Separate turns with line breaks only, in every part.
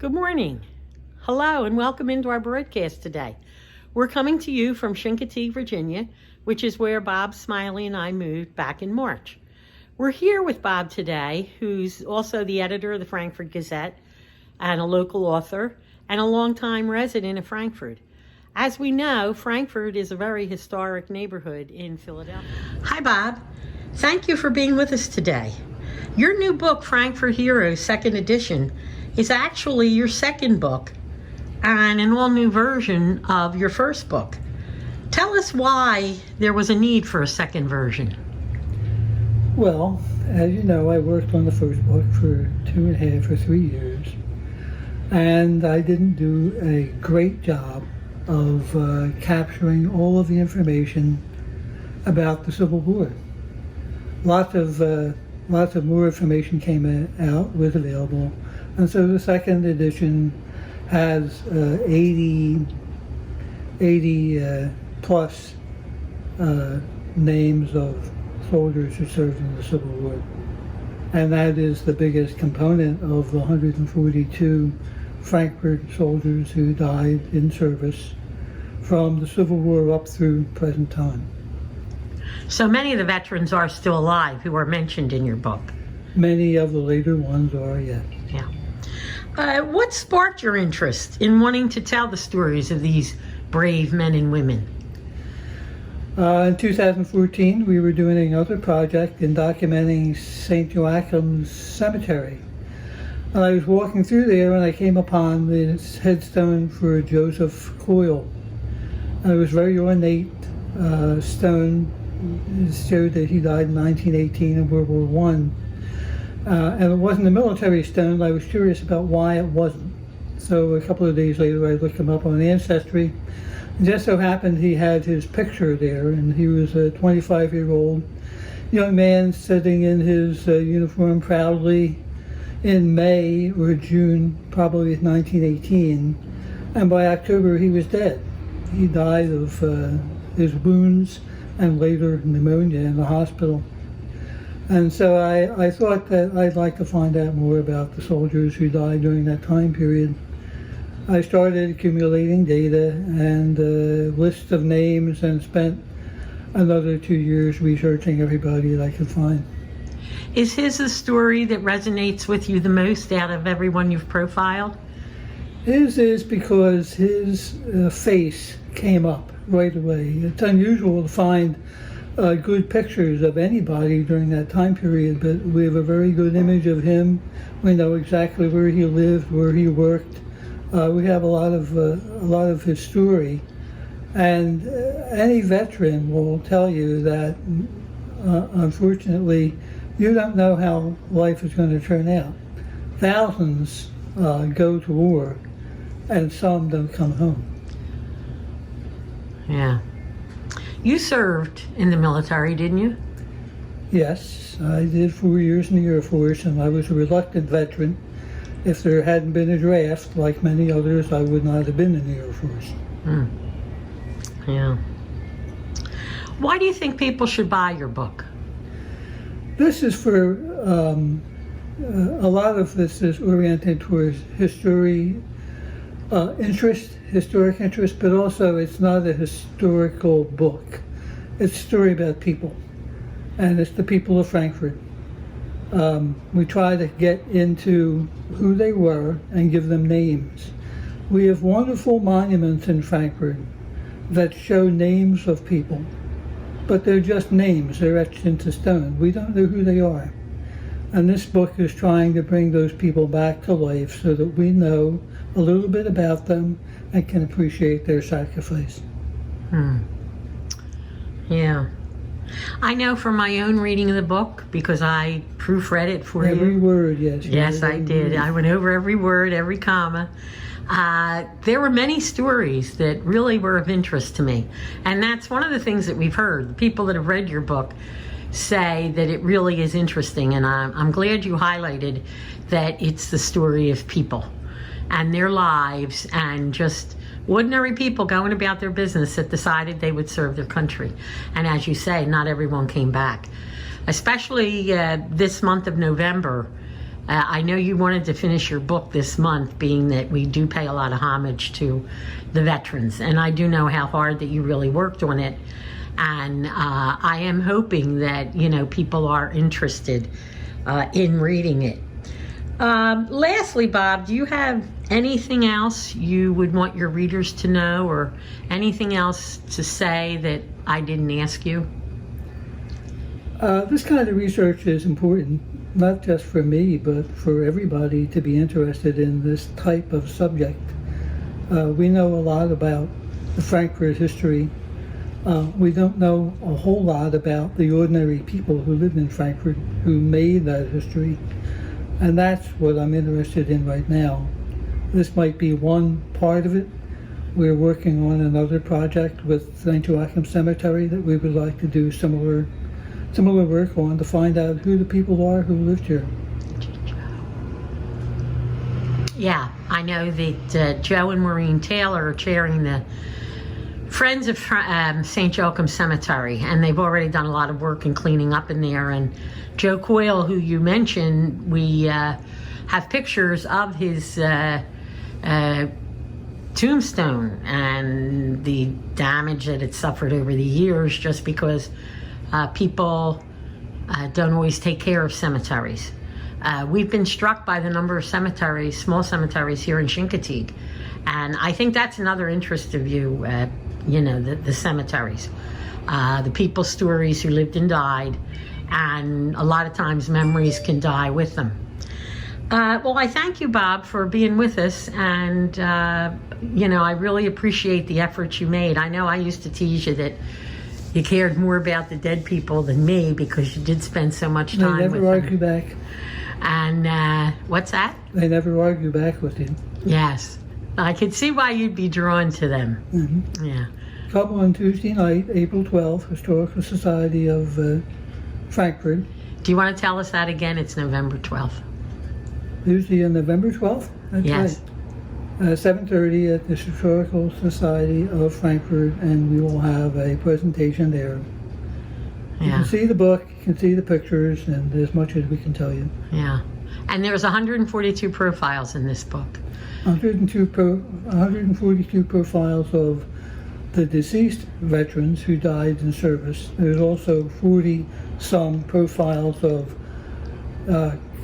Good morning. Hello and welcome into our broadcast today. We're coming to you from Chincoteague, Virginia, which is where Bob Smiley and I moved back in March. We're here with Bob today, who's also the editor of the Frankford Gazette and a local author and a longtime resident of Frankford. As we know, Frankford is a very historic neighborhood in Philadelphia. Hi, Bob. Thank you for being with us today. Your new book, Frankford Heroes, second edition, is actually your second book and an all-new version of your first book. Tell us why there was a need for a second version.
Well, as you know, I worked on the first book for 2.5 or 3 years, and I didn't do a great job of capturing all of the information about the Civil War. Lots of more information came out, was available, and so the second edition has 80 plus names of soldiers who served in the Civil War. And that is the biggest component of the 142 Frankford soldiers who died in service from the Civil War up through present time.
So many of the veterans are still alive who are mentioned in your book.
Many of the later ones are, yes.
Yeah. What sparked your interest in wanting to tell the stories of these brave men and women?
In 2014, we were doing another project in documenting St. Joachim's Cemetery. And I was walking through there and I came upon this headstone for Joseph Coyle. And it was very ornate stone. It showed that he died in 1918 in World War I. And it wasn't a military stone. I was curious about why it wasn't. So a couple of days later, I looked him up on Ancestry. It just so happened he had his picture there, and he was a 25-year-old young man sitting in his uniform proudly in May or June, probably 1918. And by October, he was dead. He died of his wounds and later pneumonia in the hospital. And so I thought that I'd like to find out more about the soldiers who died during that time period. I started accumulating data and lists of names and spent another 2 years researching everybody that I could find.
Is his the story that resonates with you the most out of everyone you've profiled?
His is because his face came up right away. It's unusual to find good pictures of anybody during that time period, but we have a very good image of him. We know exactly where he lived, where he worked. We have a lot of his story, and any veteran will tell you that unfortunately you don't know how life is going to turn out. Thousands go to war, and some don't come home.
Yeah. You served in the military, didn't you?
Yes, I did 4 years in the Air Force, and I was a reluctant veteran. If there hadn't been a draft, like many others, I would not have been in the Air Force.
Yeah. Why do you think people should buy your book?
This is for, a lot of this is oriented towards historic interest, but also it's not a historical book. It's a story about people, and it's the people of Frankfurt. We try to get into who they were and give them names. We have wonderful monuments in Frankfurt that show names of people, but they're just names. They're etched into stone. We don't know who they are. And this book is trying to bring those people back to life so that we know a little bit about them and can appreciate their sacrifice.
Yeah. I know from my own reading of the book, because I proofread it for you.
Every word, yes.
Yes, I did. I went over every word, every comma. There were many stories that really were of interest to me. And that's one of the things that we've heard. The people that have read your book say that it really is interesting. And I'm glad you highlighted that it's the story of people and their lives and just ordinary people going about their business that decided they would serve their country. And as you say, not everyone came back. Especially this month of November, I know you wanted to finish your book this month, being that we do pay a lot of homage to the veterans, and I do know how hard that you really worked on it, and I am hoping that, you know, people are interested in reading it. Lastly, Bob, do you have anything else you would want your readers to know, or anything else to say that I didn't ask you?
This kind of research is important, not just for me, but for everybody to be interested in this type of subject. We know a lot about the Frankfurt history. We don't know a whole lot about the ordinary people who lived in Frankfurt who made that history. And that's what I'm interested in right now. This might be one part of it. We're working on another project with St. Joachim Cemetery that we would like to do similar work on, to find out who the people are who lived here.
Yeah, I know that Joe and Maureen Taylor are chairing the Friends of St. Joachim Cemetery, and they've already done a lot of work in cleaning up in there. And Joe Coyle, who you mentioned, we have pictures of his tombstone and the damage that it suffered over the years, just because people don't always take care of cemeteries. We've been struck by the number of cemeteries, small cemeteries here in Chincoteague, and I think that's another interest of you, you know, the cemeteries, the people's stories who lived and died, and a lot of times memories can die with them. Well, I thank you, Bob, for being with us, and you know, I really appreciate the efforts you made. I know I used to tease you that you cared more about the dead people than me, because you did spend so much time with them.
They never argue back.
And what's that?
They never argue back with you.
Yes. I could see why you'd be drawn to them.
Mm-hmm.
Yeah.
Come on Tuesday night, April 12th, Historical Society of Frankfurt.
Do you want to tell us that again? It's November 12th.
Tuesday on November 12th? That's
Yes.
right. 7:30 at the Historical Society of Frankfurt, and we will have a presentation there. You
Yeah.
can see the book, you can see the pictures, and as much as we can tell you.
Yeah. And there's 142 profiles in this book.
142 profiles of the deceased veterans who died in service. There's also 40-some profiles of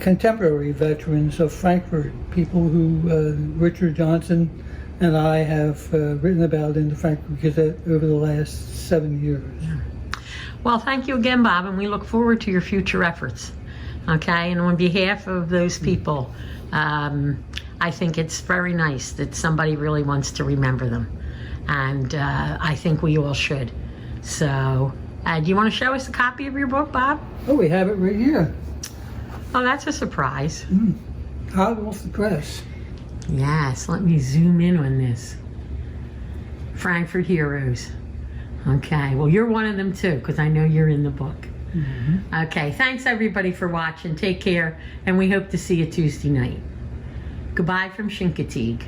contemporary veterans of Frankfurt, people who Richard Johnson and I have written about in the Frankford Gazette over the last 7 years.
Well, thank you again, Bob, and we look forward to your future efforts. Okay, and on behalf of those people, I think it's very nice that somebody really wants to remember them, and I think we all should. So, do you want to show us a copy of your book, Bob?
Oh, we have it right here.
Oh, that's a surprise.
Hot off the press.
Yes, let me zoom in on this. Frankford Heroes. Okay, well, you're one of them too, because I know you're in the book.
Mm-hmm.
Okay, thanks everybody for watching. Take care, and we hope to see you Tuesday night. Goodbye from Chincoteague.